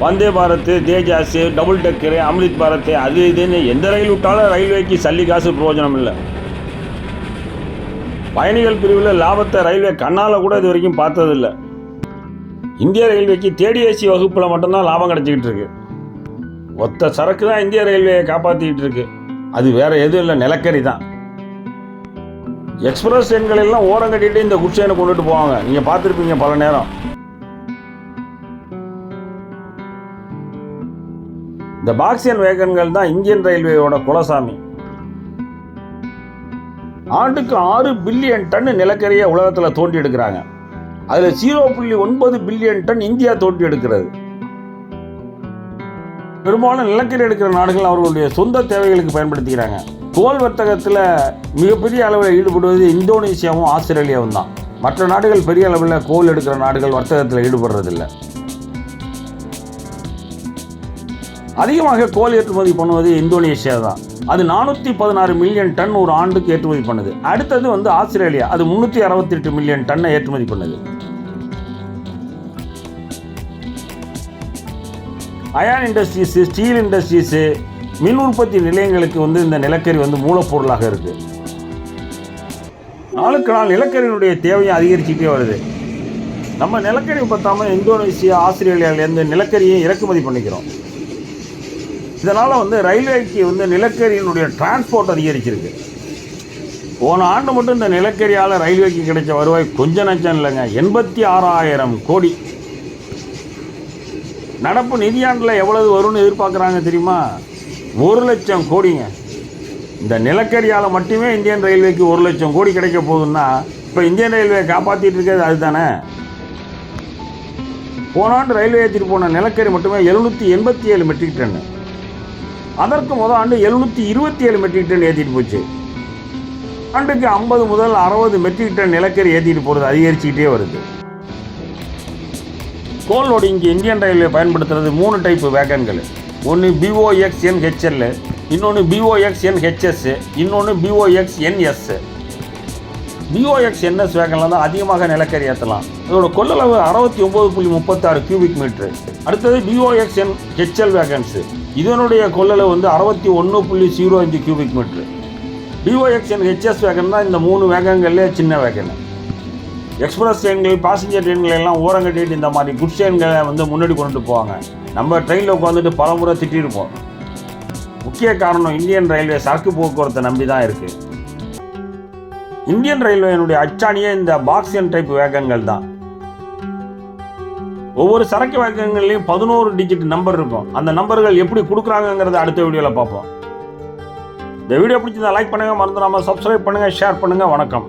Vande Bharat, Tejas, double decor, Amrit Bharat, அது இதுன்னு எந்த ரயில் விட்டாலும் ரயில்வேக்கு சல்லி காசு பிரயோஜனம் இல்லை. பயணிகள் பிரிவில் லாபத்தை ரயில்வே கண்ணால் கூட இது வரைக்கும் பார்த்ததில்லை. இந்திய ரயில்வேக்கு தேர்ட் ஏசி வகுப்பில் மட்டும்தான் லாபம் கிடச்சிக்கிட்டு இருக்கு. ஒத்த சரக்கு தான் இந்திய ரயில்வேயை காப்பாற்றிக்கிட்டு இருக்கு. அது வேற எதுவும் இல்லை, நிலக்கரி தான். எக்ஸ்பிரஸ் ட்ரெயின்கள் எல்லாம் ஓரம் கட்டிட்டு இந்த குட்ஸ் ட்ரெயினை கொண்டுட்டு போவாங்க. நீங்கள் பார்த்துருப்பீங்க பல நேரம். இந்த பாக்ஸியன் வேகன்கள் தான் இந்தியன் ரயில்வேயோட குலசாமி. ஆண்டுக்கு 6 பில்லியன் டன் நிலக்கரியை உலகத்தில் தோண்டி எடுக்கிறாங்க. அதில் 0.9 பில்லியன் டன் இந்தியா தோண்டி எடுக்கிறது. பெரும்பாலும் நிலக்கரி எடுக்கிற நாடுகள் அவர்களுடைய சொந்த தேவைகளுக்கு பயன்படுத்திக்கிறாங்க. கோல் வர்த்தகத்தில் மிகப்பெரிய அளவில் ஈடுபடுவது இந்தோனேசியாவும் ஆஸ்திரேலியாவும் தான். மற்ற நாடுகள் பெரிய அளவில் கோல் எடுக்கிற நாடுகள் வர்த்தகத்தில் ஈடுபடுறதில்லை. அதிகமாக கோல் ஏற்றுமதி பண்ணுவது இந்தோனேஷியா தான். அது 416 மில்லியன் டன் ஒரு ஆண்டுக்கு ஏற்றுமதி பண்ணுது. அடுத்தது வந்து ஆஸ்திரேலியா, அது 368 மில்லியன் டன்னை ஏற்றுமதி பண்ணுது. அயான் இண்டஸ்ட்ரீஸ், ஸ்டீல் இண்டஸ்ட்ரீஸ், மின் உற்பத்தி நிலையங்களுக்கு வந்து இந்த நிலக்கரி வந்து மூலப்பொருளாக இருக்கு. நாளுக்கு நாள் நிலக்கரியினுடைய தேவையும் அதிகரிச்சுட்டே வருது. நம்ம நிலக்கரி பற்றாமல் இந்தோனேசியா, ஆஸ்திரேலியாவிலேருந்து நிலக்கரியை இறக்குமதி பண்ணிக்கிறோம். இதனால் வந்து ரயில்வேக்கு வந்து நிலக்கரியினுடைய டிரான்ஸ்போர்ட் அதிகரிச்சிருக்கு. போன ஆண்டு மட்டும் இந்த நிலக்கரியால் ரயில்வேக்கு கிடைச்ச வருவாய் கொஞ்சம் நச்சம் இல்லைங்க, 86,000 கோடி. நடப்பு நிதியாண்டில் எவ்வளவு வரும்னு எதிர்பார்க்குறாங்க தெரியுமா? 1,00,000 கோடிங்க. இந்த நிலக்கரியால் மட்டுமே இந்தியன் ரயில்வேக்கு 1,00,000 கோடி கிடைக்க போகுதுன்னா இப்போ இந்தியன் ரயில்வே காப்பாற்றிட்டு இருக்கிறது அதுதானே. போன ஆண்டு ரயில்வே ஏற்றிட்டு போன நிலக்கரி மட்டுமே 787 மெட்ரிக் டன். அதற்கு முதல் ஆண்டு 727 மெட்ரிக் டன் ஏற்றிட்டு போச்சு. ஆண்டுக்கு 50 முதல் 60 மெட்ரிக் டன் நிலக்கரி ஏற்றிட்டு போகிறது அதிகரிச்சுக்கிட்டே வருது. கோல் லோடிங்கு இந்தியன் ரயில்வே பயன்படுத்துறது 3 டைப்பு வேகன்கள். ஒன்று BOXNHL, இன்னொன்று BOXNHS, இன்னொன்று BOXNS. BOXNS வேகனில் தான் அதிகமாக நிலக்கரி ஏற்றலாம். இதோட கொள்ளளவு 69.36 கியூபிக் மீட்ரு. அடுத்தது BOXNHL வேகன்ஸு, இதனுடைய கொள்ளளவு வந்து 61.05 கியூபிக் மீட்ரு. BOXNHS வேகன் தான் இந்த 3 வேகன்களே சின்ன வேகன். எக்ஸ்பிரஸ் ட்ரெயின்கள், பாசஞ்சர் ட்ரெயின்கள் எல்லாம் ஓரம் கட்டிட்டு இந்த மாதிரி குட்ஸ் ட்ரெயின்களை வந்து முன்னாடி கொண்டுட்டு போவாங்க. நம்ம ட்ரெயினில் உட்காந்துட்டு பல முறை திட்டிருப்போம். முக்கிய காரணம் இந்தியன் ரயில்வே சரக்கு போக்குவரத்தை நம்பி தான் இருக்குது. இந்தியன் ரயில்வேனுடைய அச்சாணியே இந்த பாக்ஸியன் டைப் வேகன்கள் தான். ஒவ்வொரு சரக்கு வேகங்கள்லையும் 11 டிஜிட் நம்பர் இருக்கும். அந்த நம்பர்கள் எப்படி கொடுக்குறாங்கிறத அடுத்த வீடியோவில் பார்ப்போம். இந்த வீடியோ பிடிச்சிருந்தா லைக் பண்ணுங்கள், மறந்துடாமல் சப்ஸ்கிரைப் பண்ணுங்கள், ஷேர் பண்ணுங்கள். வணக்கம்.